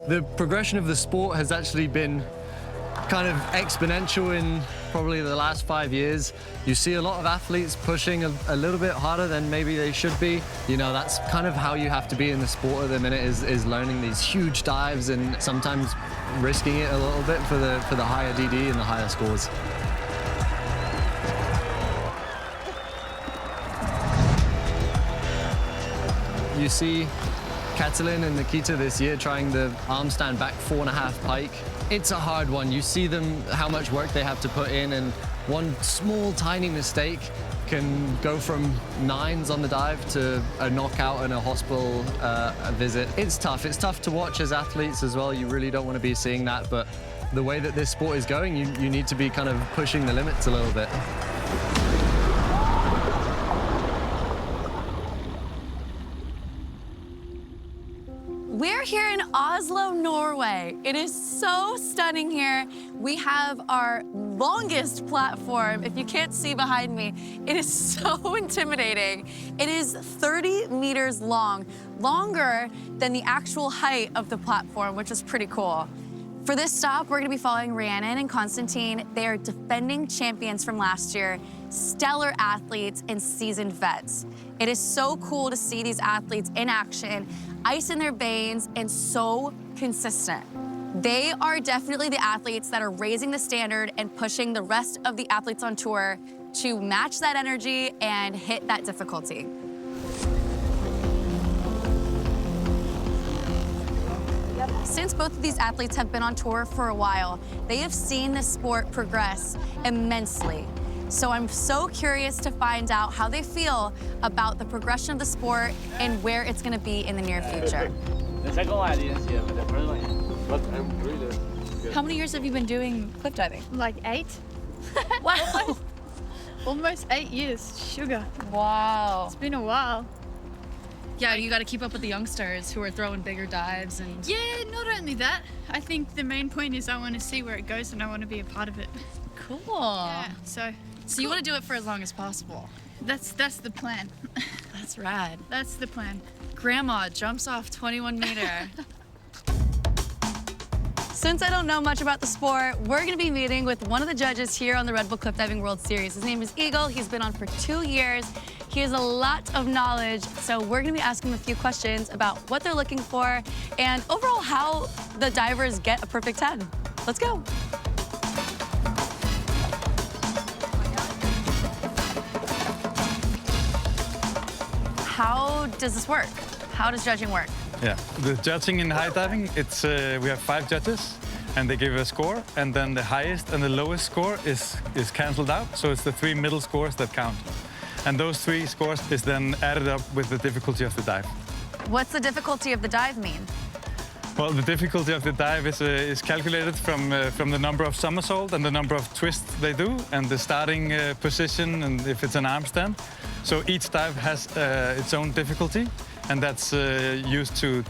The progression of the sport has actually been kind of exponential in probably the last 5 years. You see a lot of athletes pushing a little bit harder than maybe they should be. You know, that's kind of how you have to be in the sport at the minute, is learning these huge dives and sometimes risking it a little bit for the higher DD and the higher scores. You see Catalin and Nikita this year trying the arm stand back 4.5 pike. It's a hard one. You see them, how much work they have to put in, and one small, tiny mistake can go from 9s on the dive to a knockout and a hospital visit. It's tough. It's tough to watch as athletes as well. You really don't want to be seeing that, but the way that this sport is going, you need to be kind of pushing the limits a little bit. We're here in Oslo, Norway. It is so stunning here. We have our longest platform. If you can't see behind me, it is so intimidating. It is 30 meters long, longer than the actual height of the platform, which is pretty cool. For this stop, we're gonna be following Rhiannan and Constantin. They are defending champions from last year, stellar athletes and seasoned vets. It is so cool to see these athletes in action, ice in their veins, and so consistent. They are definitely the athletes that are raising the standard and pushing the rest of the athletes on tour to match that energy and hit that difficulty. Since both of these athletes have been on tour for a while, they have seen the sport progress immensely. So I'm so curious to find out how they feel about the progression of the sport and where it's going to be in the near future. How many years have you been doing cliff diving? Like 8. Wow. Almost 8 years. Sugar. Wow. It's been a while. Yeah, you got to keep up with the youngsters who are throwing bigger dives and... Yeah, not only that. I think the main point is I want to see where it goes and I want to be a part of it. Cool. Yeah, so you want to do it for as long as possible? that's the plan. That's rad. That's the plan. Grandma jumps off 21 meter. Since I don't know much about the sport, we're going to be meeting with one of the judges here on the Red Bull Cliff Diving World Series. His name is Eagle. He's been on for 2 years. He has a lot of knowledge, so we're going to be asking him a few questions about what they're looking for and overall how the divers get a perfect 10. Let's go. How does this work? How does judging work? Yeah, the judging in high diving, it's we have 5 judges, and they give a score, and then the highest and the lowest score is cancelled out. So it's the 3 middle scores that count, and those 3 scores is then added up with the difficulty of the dive. What's the difficulty of the dive mean? Well, the difficulty of the dive is calculated from the number of somersault and the number of twists they do, and the starting position, and if it's an arm stand. So each dive has its own difficulty, and that's used to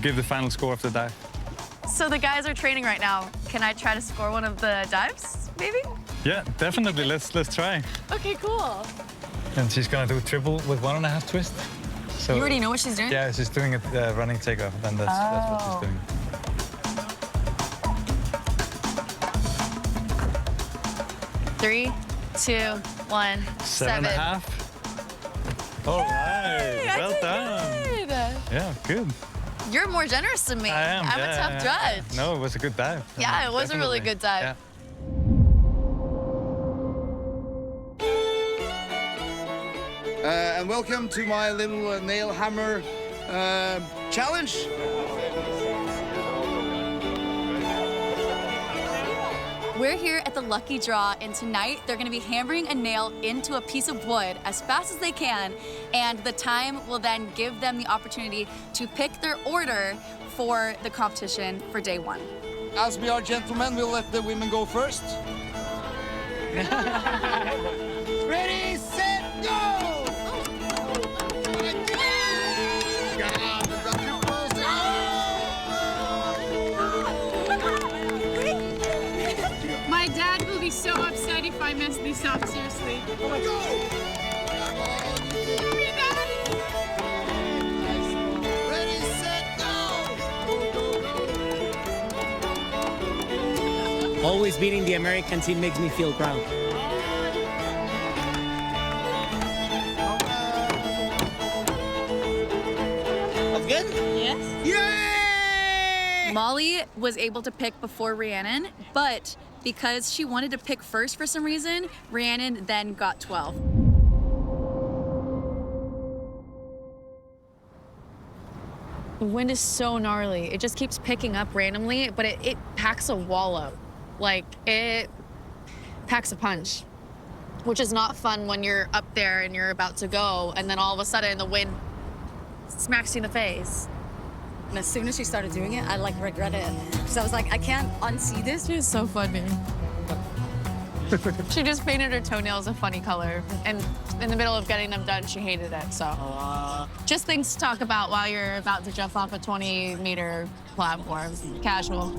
give the final score of the dive. So the guys are training right now. Can I try to score one of the dives, maybe? Yeah, definitely. Let's try. Okay, cool. And she's gonna do triple with 1.5 twist. So, You already know what she's doing? Yeah, she's doing a running takeoff, and that's what she's doing. 3, 2, 1, 7.5. All right, well done. Yeah, good. You're more generous than me. I am. I'm a tough judge. No, it was a good dive. Yeah, it was a really good dive. Yeah. And welcome to my little nail hammer challenge. We're here at the lucky draw, and tonight they're going to be hammering a nail into a piece of wood as fast as they can, and the time will then give them the opportunity to pick their order for the competition for day 1. As we are gentlemen, we'll let the women go first. Ready, set, go! My dad will be so upset if I mess this up, seriously. Ready, set, go! Always beating the American team makes me feel proud. That's good? Yes. Yay! Molly was able to pick before Rhiannan, but because she wanted to pick first for some reason, Rhiannan then got 12. The wind is so gnarly. It just keeps picking up randomly, but it packs a wall up. Like, it packs a punch, which is not fun when you're up there and you're about to go, and then all of a sudden the wind smacks you in the face. And as soon as she started doing it, I like regretted it. Because I was like, I can't unsee this. She was so funny. She just painted her toenails a funny color, and in the middle of getting them done, she hated it, so. Just things to talk about while you're about to jump off a 20-meter platform. Casual.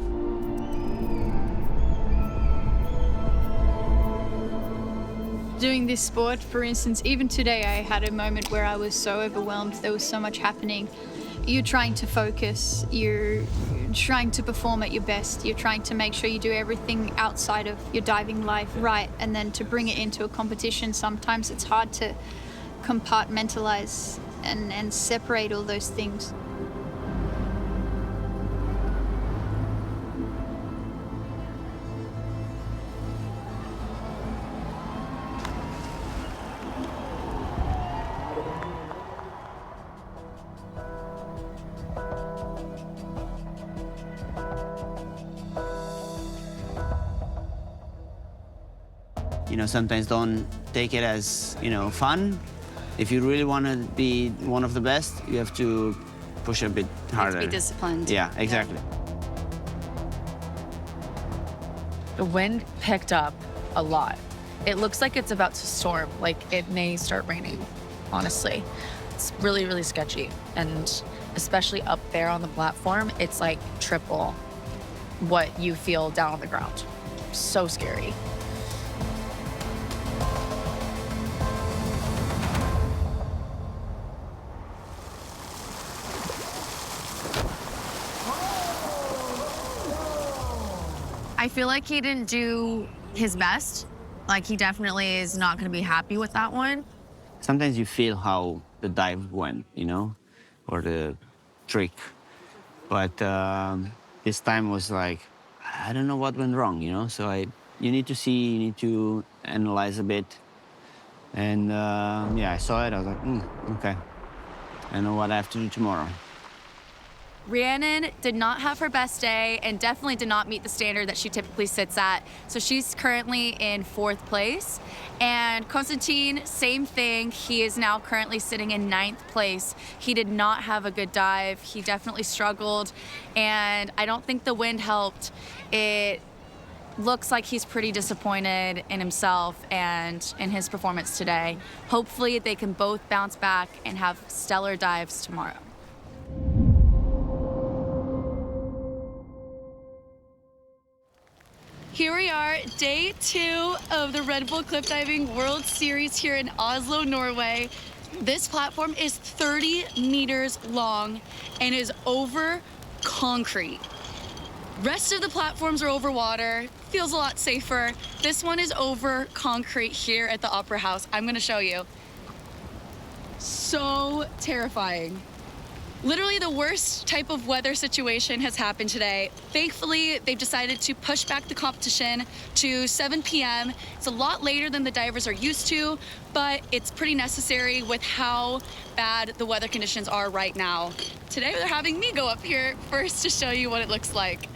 Doing this sport, for instance, even today I had a moment where I was so overwhelmed. There was so much happening. You're trying to focus, you're trying to perform at your best, you're trying to make sure you do everything outside of your diving life right, and then to bring it into a competition, sometimes it's hard to compartmentalize and separate all those things. You know, sometimes don't take it as, you know, fun. If you really want to be one of the best, you have to push a bit harder. To be disciplined. Yeah, exactly. The wind picked up a lot. It looks like it's about to storm, like it may start raining, honestly. It's really, really sketchy. And especially up there on the platform, it's like triple what you feel down on the ground. So scary. I feel like he didn't do his best. Like, he definitely is not going to be happy with that one. Sometimes you feel how the dive went, you know, or the trick. But this time was like, I don't know what went wrong, you know? So you need to see, you need to analyze a bit. And yeah, I saw it, I was like, okay. I know what I have to do tomorrow. Rhiannan did not have her best day and definitely did not meet the standard that she typically sits at. So she's currently in 4th place. And Constantin, same thing. He is now currently sitting in 9th place. He did not have a good dive. He definitely struggled. And I don't think the wind helped. It looks like he's pretty disappointed in himself and in his performance today. Hopefully they can both bounce back and have stellar dives tomorrow. Here we are, day 2 of the Red Bull Cliff Diving World Series here in Oslo, Norway. This platform is 30 meters long and is over concrete. Rest of the platforms are over water, feels a lot safer. This one is over concrete here at the Opera House. I'm gonna show you. So terrifying. Literally the worst type of weather situation has happened today. Thankfully, they've decided to push back the competition to 7 p.m. It's a lot later than the divers are used to, but it's pretty necessary with how bad the weather conditions are right now. Today, they're having me go up here first to show you what it looks like.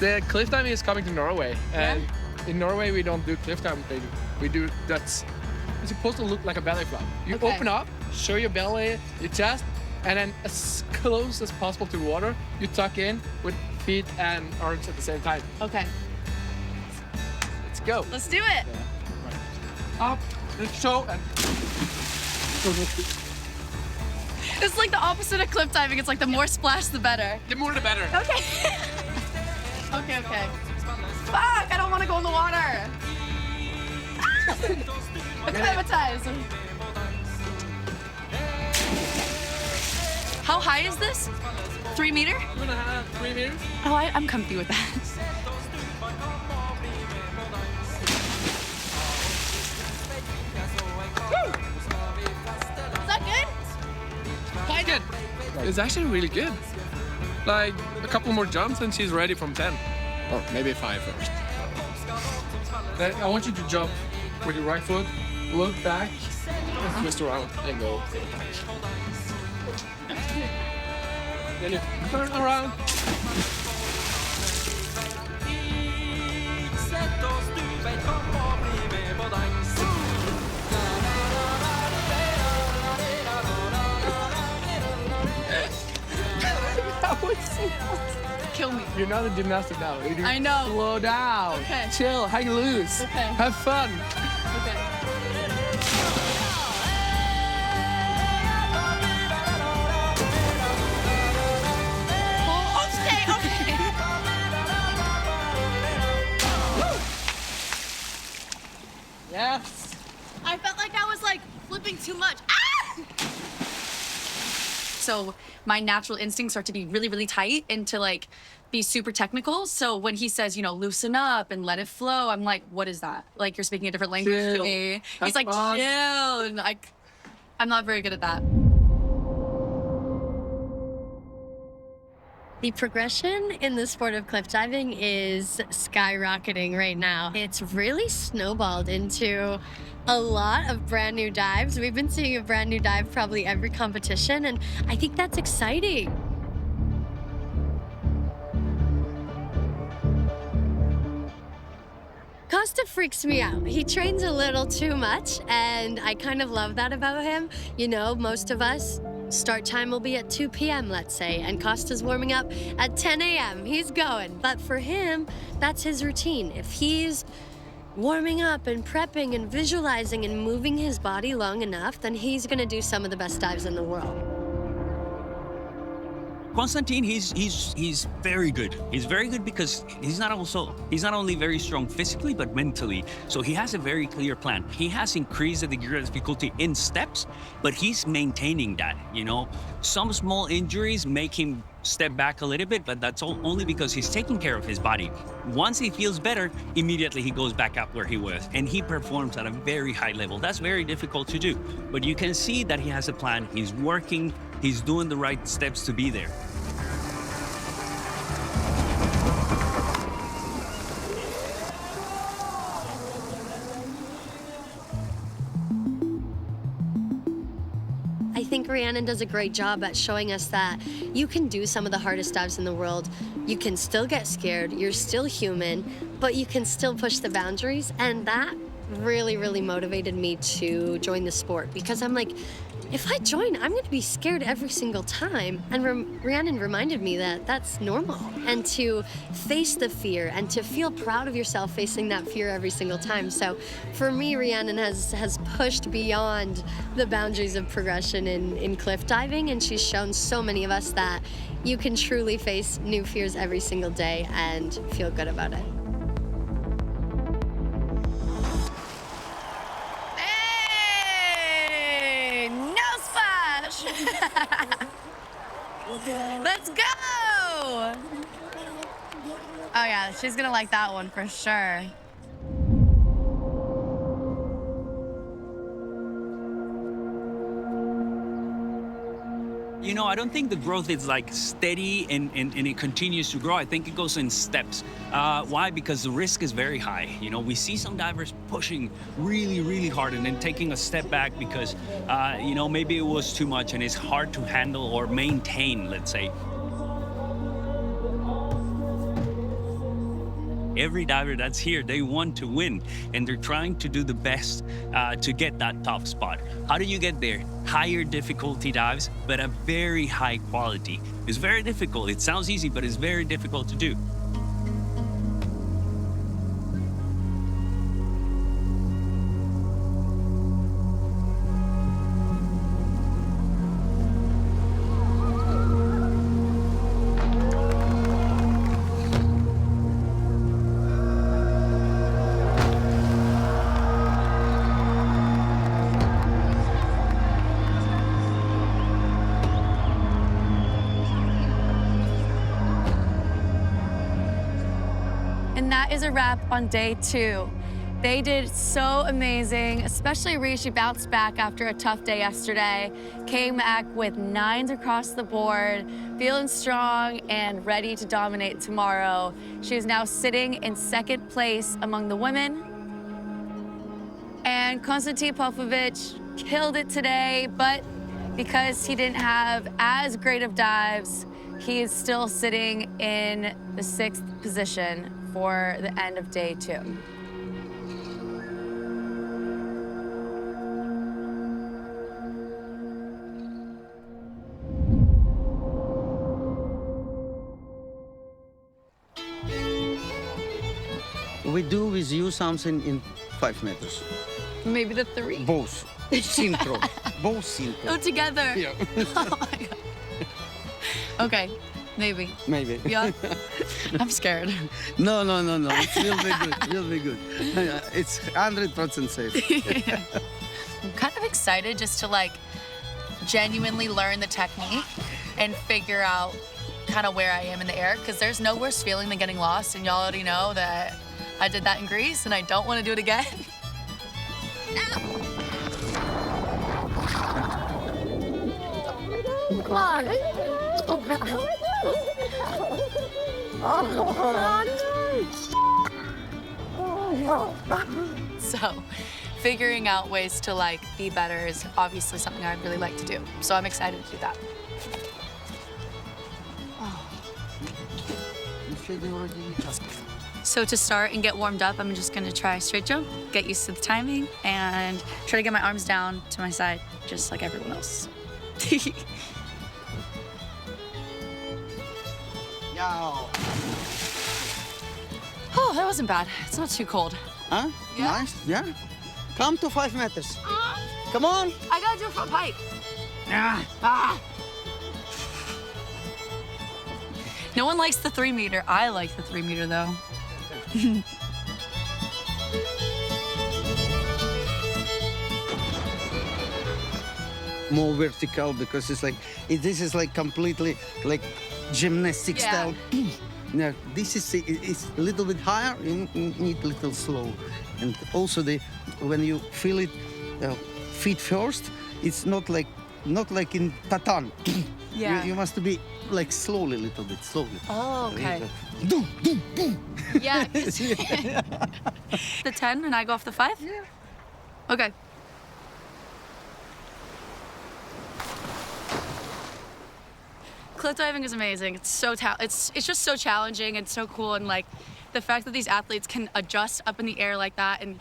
The cliff diving is coming to Norway, and in Norway we don't do cliff diving, we do Døds. It's supposed to look like a belly flop. You open up, show your belly, your chest, and then as close as possible to water, you tuck in with feet and arms at the same time. Okay. Let's go. Let's do it. Up, show, and... It's like the opposite of cliff diving. It's like the more splash, the better. The more the better. Okay. Okay. Fuck, I don't want to go in the water. Acclimatized. How high is this? 3 meter? 2.5, 3 meters. Oh, I'm comfy with that. Is that good? Quite good. It's actually really good. Like a couple more jumps and she's ready from 10. Or maybe 5 first. Then I want you to jump with your right foot, look back, and twist around and go. Then you turn around. That was so fast. Kill me. You're not a gymnastic now. You I know. Slow down. Okay. Chill. Hang loose. Okay. Have fun. Okay. Oh, okay, okay. Yes. I felt like I was like flipping too much. Ah! So my natural instincts are to be really, really tight and to like be super technical. So when he says, you know, loosen up and let it flow, I'm like, what is that? Like you're speaking a different language Chill. to me. Have He's like, fun. chill. And I'm not very good at that. The progression in the sport of cliff diving is skyrocketing right now. It's really snowballed into a lot of brand new dives. We've been seeing a brand new dive probably every competition, and I think that's exciting. Costa freaks me out. He trains a little too much, and I kind of love that about him. You know, most of us, start time will be at 2 p.m., let's say, and Costa's warming up at 10 a.m. He's going. But for him, that's his routine. If he's warming up and prepping and visualizing and moving his body long enough, then he's gonna do some of the best dives in the world. Constantin, he's very good. He's very good because he's not only very strong physically, but mentally. So he has a very clear plan. He has increased the degree of difficulty in steps, but he's maintaining that, you know. Some small injuries make him step back a little bit, but that's only because he's taking care of his body. Once he feels better, immediately he goes back up where he was, and he performs at a very high level. That's very difficult to do, but you can see that he has a plan. He's working, he's doing the right steps to be there. I think Rhiannan does a great job at showing us that you can do some of the hardest dives in the world. You can still get scared, you're still human, but you can still push the boundaries. And that really, really motivated me to join the sport, because I'm like, if I join, I'm gonna be scared every single time. And Rhiannan reminded me that that's normal, and to face the fear and to feel proud of yourself facing that fear every single time. So for me, Rhiannan has pushed beyond the boundaries of progression in cliff diving, and she's shown so many of us that you can truly face new fears every single day and feel good about it. Let's go! Oh yeah, she's gonna like that one for sure. You know, I don't think the growth is like steady and it continues to grow. I think it goes in steps. Why? Because the risk is very high. You know, we see some divers pushing really, really hard and then taking a step back because, you know, maybe it was too much and it's hard to handle or maintain, let's say. Every diver that's here, they want to win, and they're trying to do the best to get that top spot. How do you get there? Higher difficulty dives, but a very high quality. It's very difficult. It sounds easy, but it's very difficult to do. And that is a wrap on day 2. They did so amazing, especially Rhea. She bounced back after a tough day yesterday, came back with 9s across the board, feeling strong and ready to dominate tomorrow. She is now sitting in 2nd place among the women. And Constantin Popovici killed it today, but because he didn't have as great of dives, he is still sitting in the 6th position for the end of day 2. We do with you something in 5 meters. Maybe the 3. Both. Synchro. Both synchro. Go together. Yeah. Oh my God. Okay, maybe. Maybe. Yeah? I'm scared. No. It will be good. Will be good. It's 100% safe. I'm kind of excited just to like genuinely learn the technique and figure out kind of where I am in the air, because there's no worse feeling than getting lost, and y'all already know that I did that in Greece and I don't want to do it again. So figuring out ways to like be better is obviously something I'd really like to do. So I'm excited to do that. So to start and get warmed up, I'm just gonna try straight jump, get used to the timing, and try to get my arms down to my side, just like everyone else. Oh, that wasn't bad. It's not too cold. Huh? Yeah. Nice. Yeah. Come to 5 meters. Come on. I gotta do it from a pipe. Ah. No one likes the 3 meter. I like the 3 meter though. More vertical because it's like this is like completely like gymnastic style. Now this is it's a little bit higher. You need a little slow, and also when you feel it feet first, it's not like in Tatan. Yeah. You must be like slowly, a little bit slowly. Oh, okay. Boom, boom, boom. Yeah. The 10 and I go off the 5? Yeah. Okay. Cliff diving is amazing. It's so it's just so challenging and so cool, and like the fact that these athletes can adjust up in the air like that and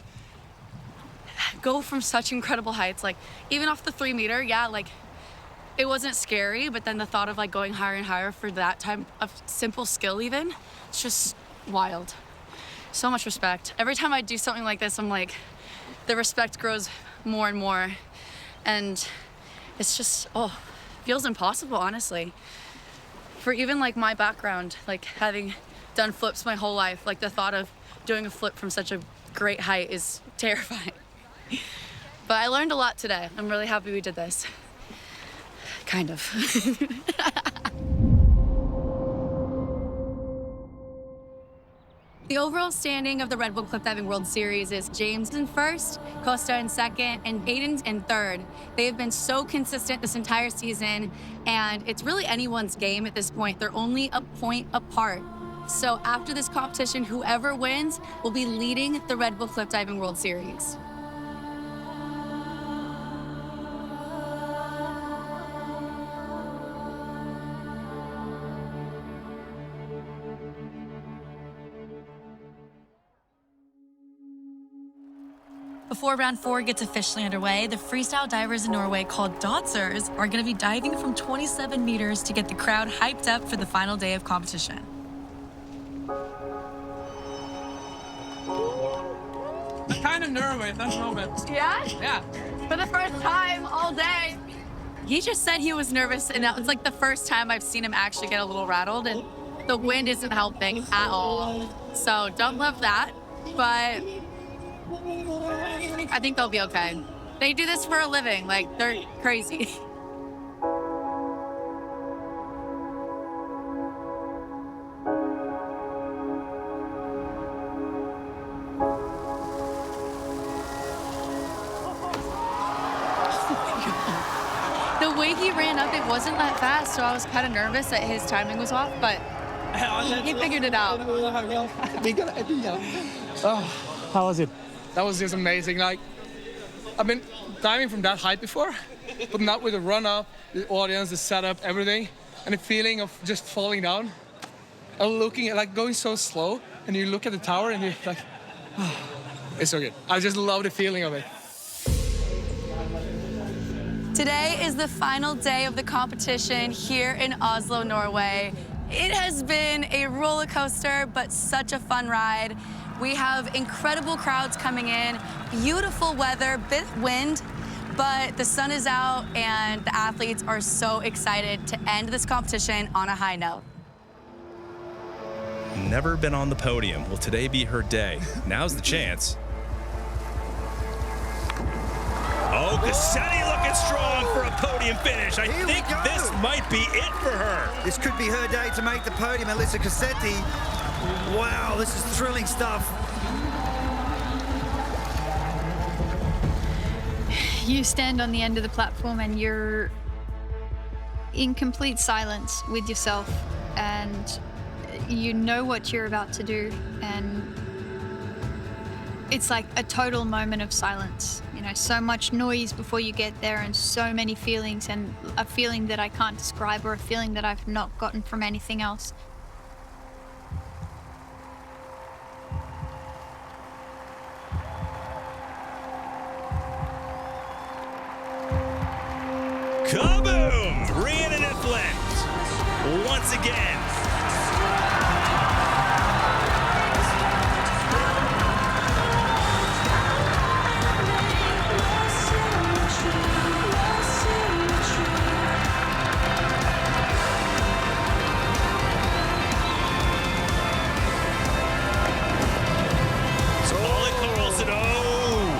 go from such incredible heights, like even off the 3 meter, yeah, like it wasn't scary, but then the thought of like going higher and higher for that type of simple skill even, it's just wild. So much respect. Every time I do something like this, I'm like, the respect grows more and more. And it's just, feels impossible, honestly. For even like my background, like having done flips my whole life, like the thought of doing a flip from such a great height is terrifying. But I learned a lot today. I'm really happy we did this. Kind of. The overall standing of the Red Bull Cliff Diving World Series is James in 1st, Costa in 2nd, and Aiden's in 3rd. They have been so consistent this entire season, and it's really anyone's game at this point. They're only a point apart. So after this competition, whoever wins will be leading the Red Bull Cliff Diving World Series. Before round 4 gets officially underway, the freestyle divers in Norway called Dødsers are going to be diving from 27 meters to get the crowd hyped up for the final day of competition. I'm kind of nervous, that's no bit. Yeah? Yeah. For the first time all day. He just said he was nervous, and that was like the first time I've seen him actually get a little rattled, and the wind isn't helping at all. So don't love that, but I think they'll be okay. They do this for a living, like they're crazy. ran up, it wasn't that fast, so I was kind of nervous that his timing was off, but he figured it out. How was it? That was just amazing. Like, I've been diving from that height before, but not with the run up, the audience, the setup, everything, and the feeling of just falling down. And looking at, like, going so slow, and you look at the tower and you're like, oh, it's so good. I just love the feeling of it. Today is the final day of the competition here in Oslo, Norway. It has been a roller coaster, but such a fun ride. We have incredible crowds coming in, beautiful weather, bit wind, but the sun is out and the athletes are so excited to end this competition on a high note. Never been on the podium. Will today be her day? Now's the chance. Oh, Constantin looking strong for a podium finish. I think this might be it for her. This could be her day to make the podium. Alyssa Constantin. Wow, this is thrilling stuff. You stand on the end of the platform and you're in complete silence with yourself, and you know what you're about to do, and it's like a total moment of silence. You know, so much noise before you get there and so many feelings, and a feeling that I can't describe or a feeling that I've not gotten from anything else. Kaboom! Rhiannan and Iffland once again.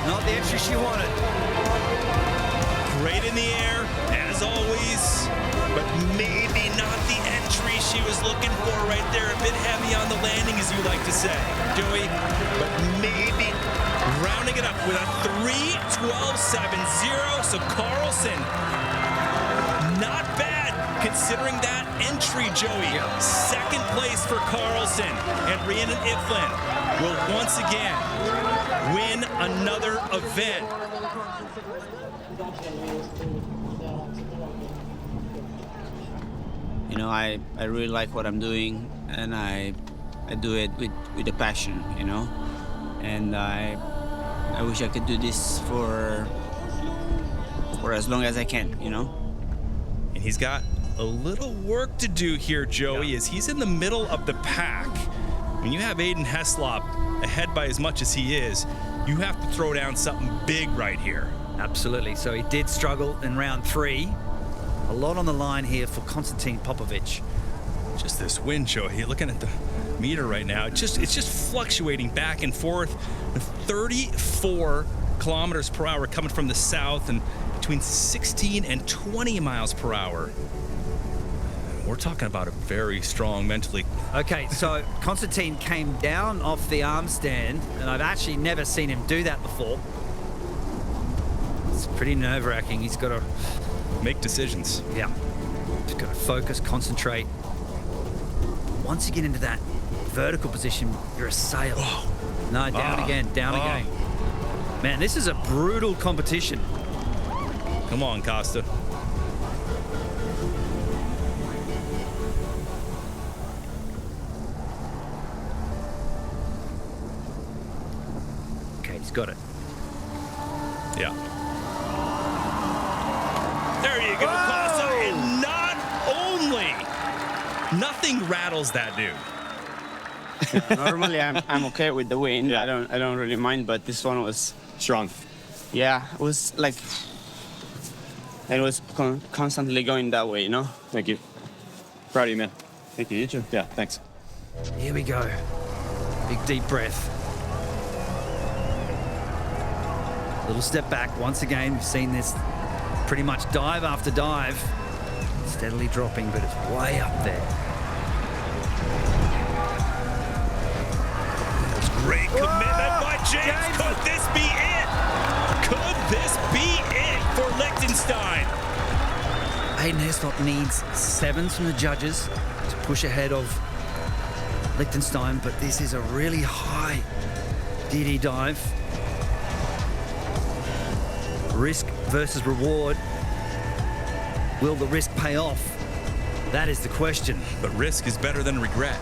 Not the entry she wanted. Great in the air, as always, but maybe not the entry she was looking for right there. A bit heavy on the landing, as you like to say, Joey, but maybe rounding it up with a 3:12.70. So Carlson, not bad considering that entry, Joey. Second place for Carlson, and Rhiannan Iffland will once again win another event. You know, I really like what I'm doing, and I do it with a passion, you know, and I wish I could do this for as long as I can, you know. And he's got a little work to do here, Joey, as he's in the middle of the pack. When you have Aiden Heslop ahead by as much as he is, you have to throw down something big right here. Absolutely. So he did struggle in round 3. A lot on the line here for Constantin Popovici. Just this wind, Joey. Looking at the meter right now, it's just fluctuating back and forth. 34 kilometers per hour coming from the south, and between 16 and 20 miles per hour. We're talking about a very strong mentally. Okay, so Constantin came down off the arm stand, and I've actually never seen him do that before. It's pretty nerve-wracking. He's got to make decisions. Yeah, he's got to focus, concentrate. Once you get into that vertical position, you're a sail. Oh. No, down again, down again. Man, this is a brutal competition. Come on, Costa. Okay, he's got it. Yeah. There you go, Costa. And not only, nothing rattles that dude. Normally, I'm okay with the wind. I don't really mind, but this one was strong. Yeah, it was like it was constantly going that way, you know. Thank you. Proud of you, man. Thank you. You too. Yeah, thanks. Here we go. Big deep breath. Little step back. Once again, we've seen this pretty much dive after dive, steadily dropping, but it's way up there. Great commitment by James. Could this be it? Could this be it for Liechtenstein? Hayden Heslop needs 7s from the judges to push ahead of Liechtenstein, but this is a really high DD dive. Risk versus reward. Will the risk pay off? That is the question. But risk is better than regret.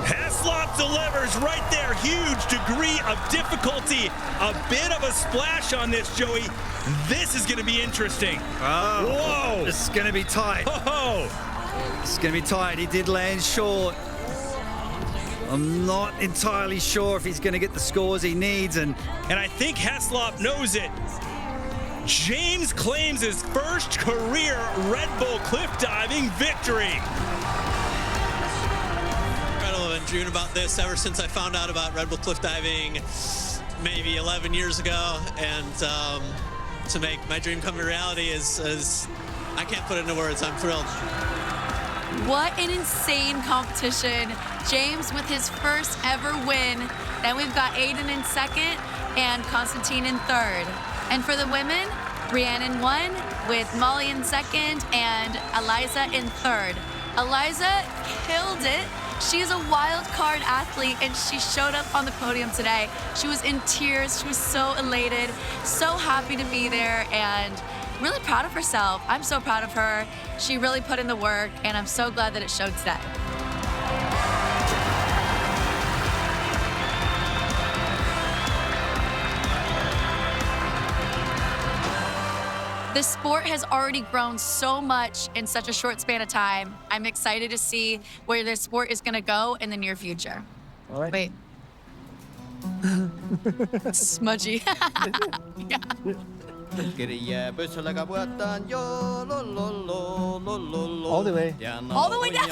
Heslop delivers right there. Huge degree of difficulty. A bit of a splash on this, Joey. This is going to be interesting. Oh, whoa. This is going to be tight. Oh. This is going to be tight. He did land short. I'm not entirely sure if he's going to get the scores he needs. And I think Heslop knows it. James claims his first career Red Bull cliff diving victory. I've been dreaming about this ever since I found out about Red Bull cliff diving maybe 11 years ago, and to make my dream come to reality is I can't put it into words. I'm thrilled. What an insane competition. James with his first ever win. Then we've got Aiden in second and Constantin in third. And for the women, Rhiannan won with Molly in second and Eliza in third. Eliza killed it. She's a wild card athlete and she showed up on the podium today. She was in tears. She was so elated, so happy to be there, and really proud of herself. I'm so proud of her. She really put in the work, and I'm so glad that it showed today. The sport has already grown so much in such a short span of time. I'm excited to see where this sport is gonna go in the near future. All right. Wait. Smudgy. Yeah. All the way. All the way down.